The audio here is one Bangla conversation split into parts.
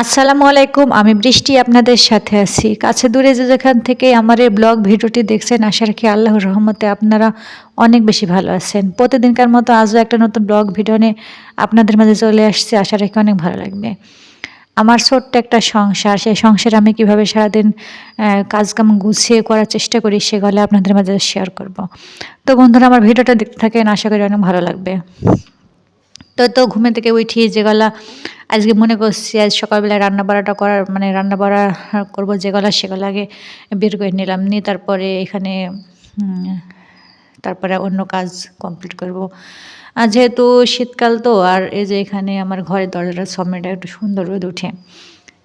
আসসালামু আলাইকুম। আমি বৃষ্টি আপনাদের সাথে আছি। কাছে দূরে যে যেখান থেকে আমার এই ব্লগ ভিডিওটি দেখছেন, আশা রাখি আল্লাহর রহমতে আপনারা অনেক বেশি ভালো আছেন। প্রতিদিনকার মতো আজও একটা নতুন ব্লগ ভিডিও নিয়ে আপনাদের মাঝে চলে আসছি। আশা রাখি অনেক ভালো লাগবে। আমার ছোট্ট একটা সংসার, সেই সংসারে আমি কিভাবে সারাদিন কাজকাম গুছিয়ে করার চেষ্টা করি, সেগুলো আপনাদের মাঝে শেয়ার করব। তো বন্ধুরা, আমার ভিডিওটা দেখতে থাকেন, আশা করি অনেক ভালো লাগবে। তো ঘুমে থেকে উঠি যেগুলা আজকে মনে করছি আজ সকালবেলায় রান্না-বাড়াটা করার মানে রান্না-বাড়া করব যেগুলা সেগুলো আগে বের করে নিলাম। নিয়ে তারপরে এখানে উম তারপরে অন্য কাজ কমপ্লিট করব। আর যেহেতু শীতকাল তো আর এই যে এখানে আমার ঘরের দরজাটার সামনেটা একটু সুন্দর রোদ ওঠে।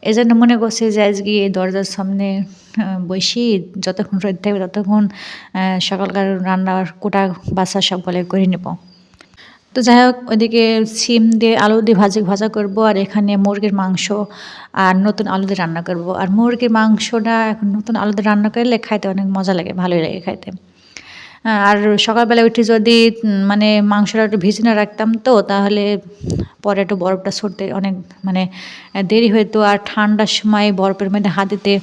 এজন্য মনে করছি যে আজকে এই দরজার সামনে বইসি যতক্ষণ রোদ থাকবে ততক্ষণ সকালকার রান্নার কোটা বাছা সবগুলো করে নেব। তো যাই হোক, ওইদিকে সিম দিয়ে আলু দিয়ে ভাজা করব, আর এখানে মুরগির মাংস আর নতুন আলু দিয়ে রান্না করব। আর মুরগির মাংসটা এখন নতুন আলু দিয়ে রান্না করলে খাইতে অনেক মজা লাগে, ভালোই লাগে খাইতে। আর সকালবেলা উঠে যদি মানে মাংসটা একটু ভিজে না রাখতাম তো তাহলে পরে একটু বরফটা ছুটতে অনেক মানে দেরি হতো, আর ঠান্ডার সময় বরফের মধ্যে হাত দিতে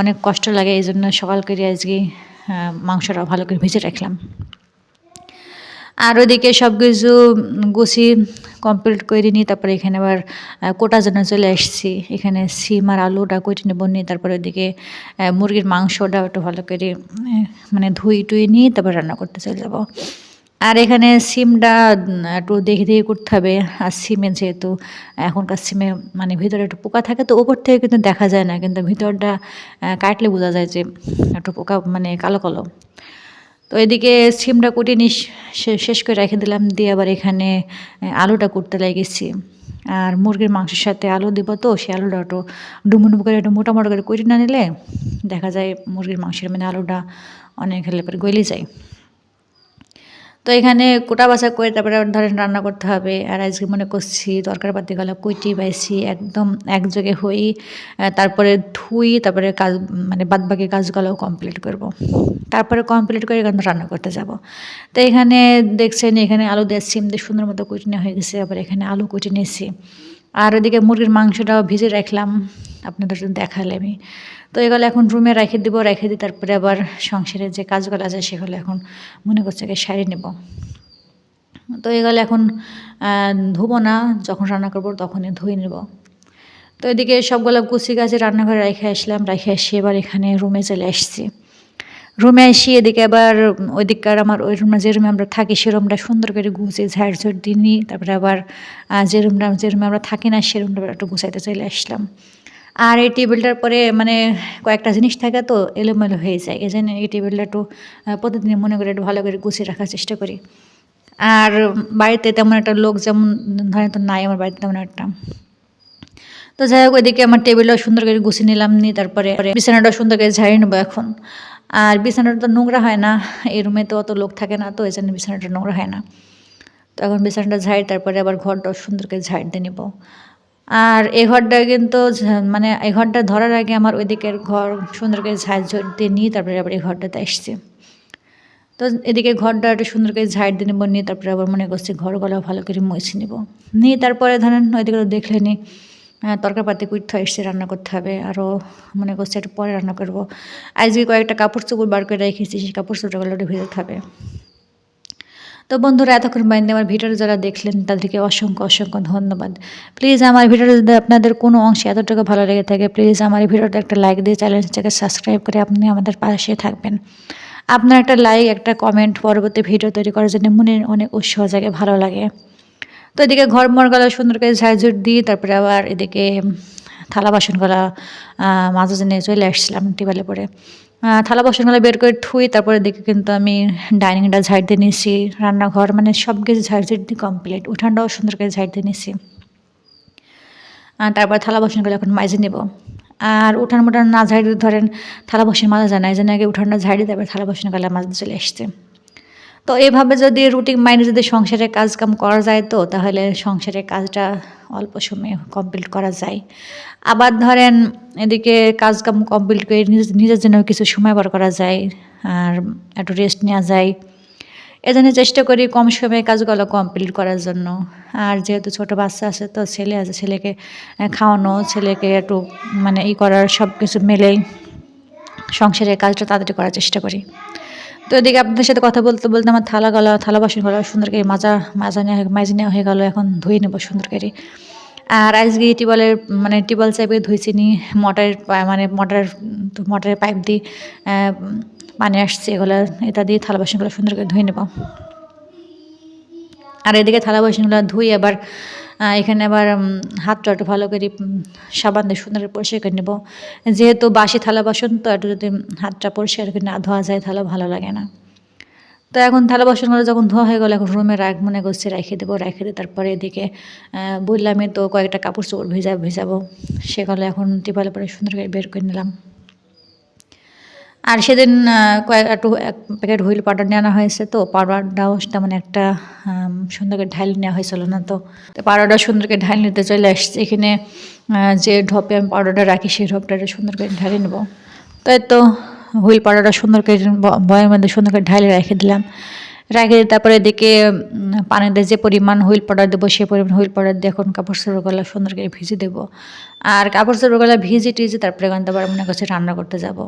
অনেক কষ্ট লাগে। এই জন্য সকাল করে আজকে মাংসটা ভালো করে ভেজে রাখলাম। আর ওদিকে সব কিছু গুছিয়ে কমপ্লিট করে নিই। তারপরে এখানে আবার কোটার জন্য চলে আসছি। এখানে সিম আর আলুটা কেটে নেব, নিয়ে তারপরে ওদিকে মুরগির মাংসটা একটু ভালো করে মানে ধুয়ে নিয়ে তারপর রান্না করতে চলে যাব। আর এখানে সিমটা একটু দেখে করতে হবে। আর সিমে যেহেতু এখনকার সিমে মানে ভিতরে একটু পোকা থাকে, তো উপর থেকে কিন্তু দেখা যায় না, কিন্তু ভিতরটা কাটলে বোঝা যায় যে একটু পোকা মানে কালো। তো এদিকে সিমটা কুটিয়ে শেষ করে রেখে দিলাম, দিয়ে আবার এখানে আলুটা কুটতে লেগেছি। আর মুরগির মাংসের সাথে আলু দিব, তো সেই আলুটা একটু ডুমো করে একটু মোটা করে কুটে না নিলে দেখা যায় মুরগির মাংসের মানে আলুটা অনেক হেলে করে গলে যায়। তো এখানে কোটা বাছা করে তারপরে ধরেন রান্না করতে হবে। আর আজকে মনে করছি তরকারিপাতিগুলো কুটি বাইছি একদম একযোগে হই, তারপরে ধুই, তারপরে কাজ মানে বাদবাকি কাজগুলোও কমপ্লিট করব। তারপরে কমপ্লিট করে এখানে রান্না করতে যাব। তো এখানে দেখছেন এখানে আলু দিয়ে সিম দিয়ে সুন্দর মতো কুটি নেওয়া হয়ে গেছে। আবার এখানে আলু কুটি নিয়েছি। আর ওদিকে মুরগির মাংসটাও ভিজে রাখলাম, আপনাদের জন্য দেখালে আমি। তো এগুলো এখন রুমে রেখে দিব, রেখে দিই তারপরে আবার সংসারের যে কাজগুলো আছে সেগুলো এখন মনে করছে সারি নেব। তো এগুলো এখন ধুবো না, যখন রান্না করবো তখনই ধুয়ে নেব। তো এদিকে সবগুলো গুছিয়ে গাছে রান্নাঘরে রেখে আসলাম, রেখে এসে এবার এখানে রুমে চলে আসছি। রুমে আসি এদিকে আবার ওইদিককার আমার ওই রুমে যে রুমে আমরা থাকি সে রুমটা সুন্দর করে গুছিয়ে ঝাড় দিয়ে নিই। তারপরে আবার যে রুমে আমরা থাকি না সে রুমটা একটু গুছাইতে চলে আসলাম। আর এই টেবিলটার পরে মানে কয়েকটা জিনিস থাকে তো এলোমেলো হয়ে যায়, এই জন্য এই টেবিলটা একটু প্রতিদিন মনে করে একটু ভালো করে গুছিয়ে রাখার চেষ্টা করি। আর বাড়িতে তেমন একটা লোক যেমন ধরেন তো নাই আমার বাড়িতে তেমন একটা। তো যাই হোক, ওইদিকে আমার টেবিলটাও সুন্দর করে গুছিয়ে নিলাম, নিয়ে তারপরে বিছানাটাও সুন্দর করে ঝাড়িয়ে নেবো এখন। আর বিছানাটা তো নোংরা হয় না, এই রুমে তো অত লোক থাকে না, তো এই জন্য বিছানাটা নোংরা হয় না। তো এখন বিছানাটা ঝাড়ি, তারপরে আবার ঘরটাও সুন্দর করে ঝাড় দিয়ে নেবো। আর এই ঘরটা কিন্তু মানে এই ঘরটা ধরার আগে আমার ওই দিকের ঘর সুন্দর করে ঝাড় দিয়ে নিয়ে তারপরে আবার এই ঘরটাতে আসছি। তো এদিকে ঘরটা একটু সুন্দর করে ঝাড় দিয়ে নেবো, নিয়ে তারপরে আবার মনে করছি ঘরগুলো ভালো করে মুছে নেবো। নিয়ে তারপরে ধরেন ওইদিকে তো দেখলে নি তরকারিপাতি কুটতে এসে রান্না করতে হবে, আরও মনে করছি একটু পরে রান্না করবো। আজকে কয়েকটা কাপড় চোপড় বার করে রেখেছি, সেই কাপড় চোপড়গুলো একটু ভেজাতে হবে। তো বন্ধুরা, এতক্ষণ বাইন্দে আমার ভিডিওটা যারা দেখলেন তাদেরকে অসংখ্য ধন্যবাদ। প্লিজ আমার ভিডিওটা যদি আপনাদের কোনো অংশে এতটুকু ভালো লেগে থাকে, প্লিজ আমার এই ভিডিওটা একটা লাইক দিয়ে চ্যানেলটাকে সাবস্ক্রাইব করে আপনি আমাদের পাশে থাকবেন। আপনার একটা লাইক, একটা কমেন্ট পরবর্তী ভিডিও তৈরি করার জন্য মনে অনেক উৎসাহ জাগে, ভালো লাগে। তো এদিকে ঘর মরগুলো সুন্দর করে ঝাড়ঝুট দিয়ে তারপরে আবার এদিকে থালা বাসনগুলা মাঝে নিয়ে চলে আসছিলাম টেবিলে পরে। থালা বাসনগুলো বের করে থুই, তারপরে দেখি কিন্তু আমি ডাইনিংটা ঝাড় দিয়ে নিয়েছি, রান্নাঘর মানে সব কিছু ঝাড়ঝুট দিয়ে কমপ্লিট, উঠানটাও সুন্দর করে ঝাড় দিয়ে নিয়েছি। তারপর থালা বাসনগুলো এখন মাজে নেব। আর উঠান মুঠান না ঝাড়ি ধরেন থালা বাসন মাজা যায় না, এই জন্য আগে উঠানটা ঝাড়ি তারপরে থালা বাসনগুলো মাজতে চলে আসছে। তো এভাবে যদি রুটিন মাইন্ডে যদি সংসারের কাজ কাম করা যায় তো তাহলে সংসারের কাজটা অল্প সময়ে কমপ্লিট করা যায়। আবার ধরেন এদিকে কাজ কাম কমপ্লিট করে নিজের জন্য কিছু সময় বার করা যায়, আর একটু রেস্ট নেওয়া যায়। এজন্য চেষ্টা করি কম সময়ে কাজগুলো কমপ্লিট করার জন্য। আর যেহেতু ছোট বাচ্চা আছে তো ছেলে আছে, ছেলেকে খাওয়ানো, ছেলেকে একটু মানে করার সবকিছু মিলেই সংসারের কাজটা তাড়াতাড়ি করার চেষ্টা করি। তো এদিকে আপনাদের সাথে কথা বলতে, বলতে আমার থালা বাসনগুলো সুন্দর করে মাইজা নেওয়া হয়ে গেল। এখন ধুয়ে নেব সুন্দর করে। আর আজকে টিউবওয়েল চাইপে ধুইছি নি। মোটরের পাইপ দিয়ে অ্যা পানি আসছে, এগুলা এটা দিয়ে থালা বাসনগুলো সুন্দর করে ধুয়ে নেব। আর এদিকে থালা বাসনগুলো ধুই আবার এখানে আবার হাতটা একটু ভালো করে সাবান দিয়ে সুন্দর করে পরিষ্কার করে নেব। যেহেতু বাসি থালা বাসন তো একটু যদি হাতটা পরিষ্কার করে না ধোয়া যায় তাহলে ভালো লাগে না। তো এখন থালা বাসনগুলো যখন ধোয়া হয়ে গেল, এখন রুমে মনে করছি রেখে দেবো। রেখে দিয়ে তারপরে এদিকে বললামই তো কয়েকটা কাপড় চোপড় ভিজাবো, সেগুলো এখন টিউবওয়েলের পরে সুন্দর করে বের করে নিলাম। আর সেদিন একটু 1 প্যাকেট হুইল পাউডার নিয়ে আনা হয়েছে, তো পাউডারটাও তেমন একটা সুন্দর করে ঢাইল নেওয়া হয়েছিল না। তো পাউডারটা সুন্দর করে ঢাইল নিতে চলে আসছে। এখানে যে ঢপে আমি পাউডারটা রাখি সেই ঢপটা সুন্দর করে ঢালি নেব। তাই তো হুইল পাউডারটা সুন্দর করে বয়ের মধ্যে সুন্দর করে ঢালে রেখে দিলাম। রেখে দিয়ে তারপরে এদিকে পানিতে যে পরিমাণ হুইল পাউডার দেবো সেই পরিমাণ হুইল পাউডার দিয়ে এখন কাপড় চোপড়গুলো সুন্দর করে ভিজিয়ে দেবো। আর কাপড় চোপড়গুলো ভিজিয়ে টিজে তারপরে এখন আবার মনে করছে রান্না করতে যাব।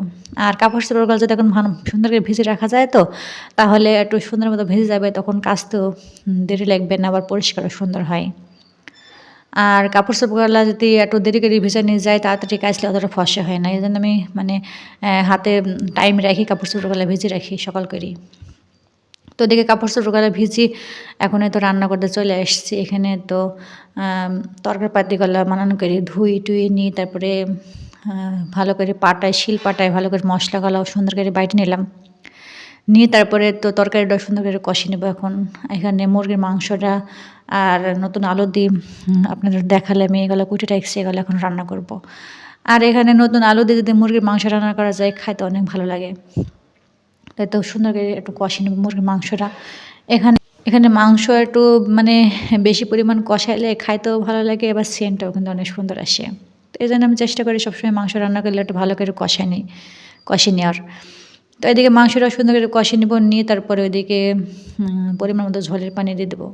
আর কাপড় চোপড়গুলো যদি এখন সুন্দর করে ভিজিয়ে রাখা যায় তো তাহলে একটু সুন্দর মতো ভিজে যাবে, তখন কাচতেও দেরি লাগবে না, আবার পরিষ্কারও সুন্দর হয়। আর কাপড় চোপড়গুলো যদি একটু দেরি করে ভিজে নিয়ে যায় তাড়াতাড়ি কাচলে অতটা ফর্সা হয় না। এই জন্য আমি হাতে টাইম রাখি কাপড় চোপড়গুলো ভিজে রাখি সকাল করি। তো ওদিকে কাপড় চোপড়গুলো ভিজি এখন তো রান্না করতে চলে আসছি। এখানে তো তরকারিপাতিগুলো বানানো করি, ধুই টুই নিই, তারপরে ভালো করে শিল পাটায় ভালো করে মশলাগুলো সুন্দর করে বাইটে নিলাম। নিয়ে তারপরে তো তরকারিটা সুন্দর করে কষে নেব। এখন এখানে মুরগির মাংসটা আর নতুন আলু দিয়ে আপনাদের দেখালে আমি এগুলো কুটে রাখছি, এগুলো এখন রান্না করব। আর এখানে নতুন আলু দিয়ে যদি মুরগির মাংস রান্না করা যায় খাইতে অনেক ভালো লাগে। তাই তো সুন্দর করে একটু কষে নেব মুরগির মাংসটা। এখানে মাংস একটু বেশি পরিমাণ কষাইলে খাইতেও ভালো লাগে, এবার সেন্টটাও কিন্তু অনেক সুন্দর আসে। তো এই জন্য আমি চেষ্টা করি সবসময় মাংস রান্না করলে একটু ভালো করে কষে নেওয়ার। তো এদিকে মাংসটা সুন্দর করে কষে নেব, নিয়ে তারপরে ওইদিকে পরিমাণ মতো ঝোলের পানি দিয়ে দেবো।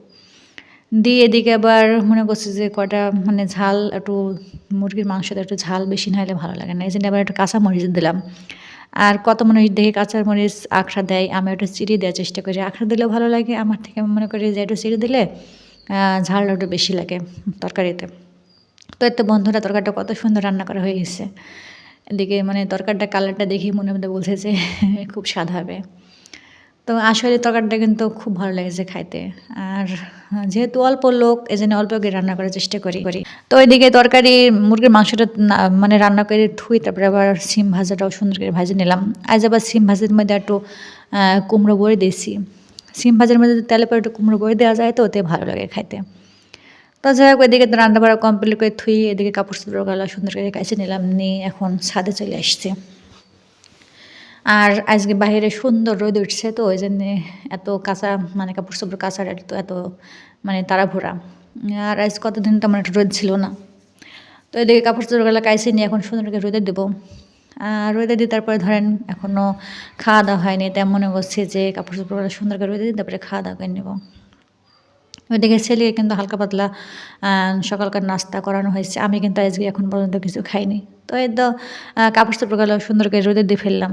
দিয়ে এদিকে আবার মনে করছি যে কটা ঝাল একটু মুরগির মাংসটা একটু ঝাল বেশি না হলে ভালো লাগে না, এই জন্য আবার একটু কাঁচামরিচ দিলাম। আর কত মানুষ দেখে কাঁচামরিচ আখড়া দেয়, আমি একটু চিড়ে দেওয়ার চেষ্টা করি। আখড়া দিলেও ভালো লাগে, আমার থেকে আমি মনে করি যে একটু চিড়ে দিলে ঝালটা একটু বেশি লাগে তরকারিতে। তো এত বন্ধুরা তরকারিটা কত সুন্দর রান্না করা হয়ে গেছে। এদিকে তরকারিটা কালারটা দেখি মনের মধ্যে বলছে যে খুব স্বাদ হবে। তো আসলে তরকারিটা কিন্তু খুব ভালো লেগেছে খাইতে। আর যেহেতু অল্প লোক এজন্য অল্প করে রান্না করার চেষ্টা করি। তো ওইদিকে মুরগির মাংসটা রান্না করে ধুই, তারপরে আবার সিম ভাজাটাও সুন্দর করে ভাজে নিলাম। আজ আবার সিম ভাজির মধ্যে একটু কুমড়ো বড়ি দিয়েছি। সিম ভাজার মধ্যে তেলে পরে একটু কুমড়ো বড়ি দেওয়া যায় তো ওতে ভালো লাগে খাইতে। তো যাই হোক এদিকে রান্না বাড়া কমপ্লিট করে ধুই, এদিকে কাপড় চোপড়গুলো সুন্দর করে কাচে নিলাম, নিয়ে এখন ছাদে চলে আসছি। আর আজকে বাইরে সুন্দর রোদ উঠছে, তো ওই জন্যে এত কাঁচা কাপড় চোপড় কাচার এত তাড়াহুড়া। আর আজ কতদিন তেমন একটা রোদ ছিল না। তো এদিকে কাপড় চোপড়গুলো কাচে নিয়ে এখন সুন্দর করে রোদে দেবো। আর রোদে দিয়ে তারপরে ধরেন এখনও খাওয়া দাওয়া হয়নি, তাই মনে করছে যে কাপড় চোপড়গুলো সুন্দর করে রোদে দিই, তারপরে খাওয়া দাওয়া করে নেবো। ওইদিকে ছেলেকে কিন্তু হালকা পাতলা সকালকার নাস্তা করানো হয়েছে, আমি কিন্তু আজকে এখন পর্যন্ত কিছু খাইনি। তো এই তো কাপড় চোপড়গুলো সুন্দর করে রোদে দিয়ে ফেললাম।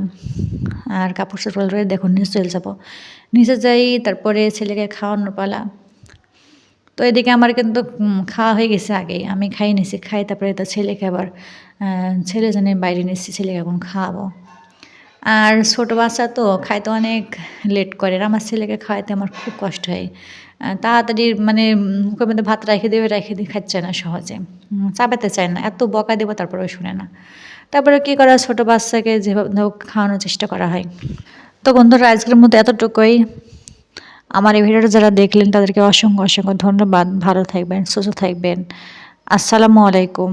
আর কাপড় চোপড় রোদে দেখুন নিচে চলে যাবো, নিচে যাই তারপরে ছেলেকে খাওয়ানোর পালা। তো এদিকে আমার কিন্তু খাওয়া হয়ে গেছে আগেই, আমি খাই নিছি, খাই তারপরে তো ছেলেকে আবার ছেলে জানে বাইরে নিচ্ছি, ছেলেকে এখন খাওয়াবো। আর ছোটো বাচ্চা তো খাইতে অনেক লেট করে, আমার ছেলেকে খাওয়াইতে আমার খুব কষ্ট হয়। তাড়াতাড়ি মুখের মধ্যে ভাত রেখে দিয়ে খাচ্ছে না সহজে, চাপাতে চায় না, এত বকা দেবো তারপরেও শুনে না। তারপরে কী করা, ছোটো বাচ্চাকে যেভাবে খাওয়ানোর চেষ্টা করা হয়। তো বন্ধুরা আজকের মতো এতটুকুই। আমার এই ভিডিওটা যারা দেখলেন তাদেরকে অসংখ্য ধন্যবাদ। ভালো থাকবেন, সুস্থ থাকবেন। আসসালামু আলাইকুম।